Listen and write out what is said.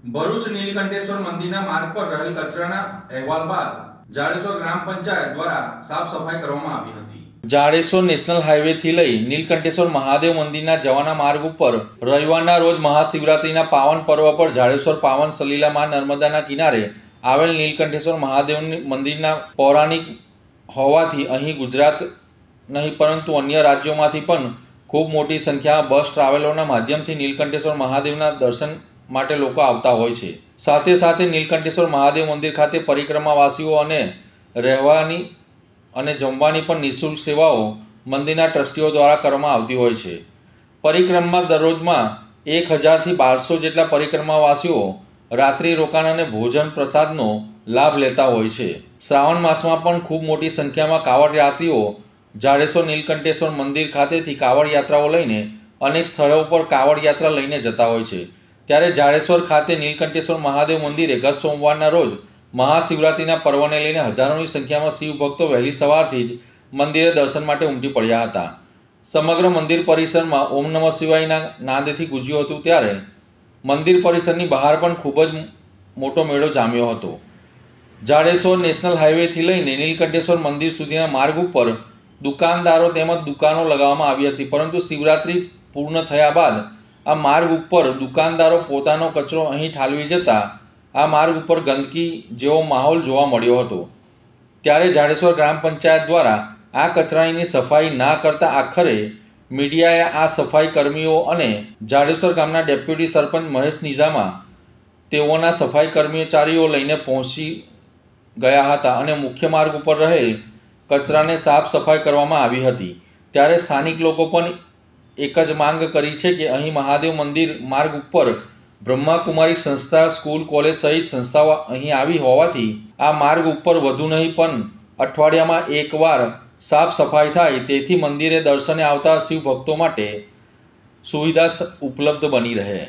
ભરૂચ નીલકંઠેશ્વર મંદિરના માર્ગ પર રહેલ કચરાના અહેવાલ બાદ જાડેશ્વર ગ્રામ પંચાયત દ્વારા સાફ સફાઈ કરવામાં આવી હતી। જાડેશ્વર નેશનલ હાઈવે થી લઈ નીલકંઠેશ્વર મહાદેવ મંદિરના જવાના માર્ગ ઉપર રવિવારના રોજ મહાશિવરાત્રિના પાવન પર્વ પર જાડેશ્વર પાવન સલીલા માં નર્મદાના કિનારે આવેલ નીલકંઠેશ્વર મહાદેવ મંદિરના પૌરાણિક હોવાથી અહીં ગુજરાત નહીં પરંતુ અન્ય રાજ્યોમાંથી પણ ખૂબ મોટી સંખ્યામાં બસ ટ્રાવેલોના માધ્યમથી નીલકંઠેશ્વર મહાદેવના દર્શન માટે લોકો આવતા હોય છે। સાથે સાથે નીલકંઠેશ્વર મહાદેવ મંદિર ખાતે પરિક્રમાવાસીઓ અને રહેવાની અને જમવાની પણ નિઃશુલ્ક સેવાઓ મંદિરના ટ્રસ્ટીઓ દ્વારા કરવામાં આવતી હોય છે। પરિક્રમામાં દરરોજમાં 1000 થી 1200 જેટલા પરિક્રમાવાસીઓ રાત્રિ રોકાણ અને ભોજન પ્રસાદનો લાભ લેતા હોય છે। શ્રાવણ માસમાં પણ ખૂબ મોટી સંખ્યામાં કાવડ યાત્રીઓ જાડેશ્વર નીલકંઠેશ્વર મંદિર ખાતેથી કાવડ યાત્રાઓ લઈને અનેક સ્થળો પર કાવડ યાત્રા લઈને જતા હોય છે। ત્યારે જાડેશ્વર ખાતે નીલકંઠેશ્વર મહાદેવ મંદિરે ગત સોમવારના રોજ મહાશિવરાત્રિના પર્વને લઈને હજારોની સંખ્યામાં શિવ ભક્તો વહેલી સવારથી જ મંદિરે દર્શન માટે ઉમટી પડ્યા હતા। સમગ્ર મંદિર પરિસરમાં ઓમ નમઃ શિવાયના નાદથી ગુંજ્યું હતું। ત્યારે મંદિર પરિસરની બહાર પણ ખૂબ જ મોટો મેળો જામ્યો હતો। જાડેશ્વર નેશનલ હાઈવેથી લઈને નીલકંઠેશ્વર મંદિર સુધીના માર્ગ ઉપર દુકાનદારો તેમજ દુકાનો લગાવવામાં આવી હતી, પરંતુ શિવરાત્રિ પૂર્ણ થયા બાદ આ માર્ગ ઉપર દુકાનદારો પોતાનો કચરો અહીં ઠાલવી જતા આ માર્ગ ઉપર ગંદકી જેવો માહોલ જોવા મળ્યો હતો। ત્યારે જાડેશ્વર ગ્રામ પંચાયત દ્વારા આ કચરાની સફાઈ ના કરતા આખરે મીડિયાએ આ સફાઈ કર્મીઓ અને જાડેશ્વર ગામના ડેપ્યુટી સરપંચ મહેશ નિઝામા તેઓના સફાઈ કર્મચારીઓ લઈને પહોંચી ગયા હતા અને મુખ્ય માર્ગ ઉપર રહેલ કચરાને સાફ સફાઈ કરવામાં આવી હતી। ત્યારે સ્થાનિક લોકો પણ એક જ માંગ કરી છે કે અહીં મહાદેવ મંદિર માર્ગ ઉપર બ્રહ્માકુમારી સંસ્થા, સ્કૂલ, કોલેજ સહિત સંસ્થાઓ અહીં આવી હોવાથી આ માર્ગ ઉપર વધુ નહીં પણ અઠવાડિયામાં એકવાર સાફ સફાઈ થાય, તેથી મંદિરે દર્શને આવતા શિવ ભક્તો માટે સુવિધા ઉપલબ્ધ બની રહે।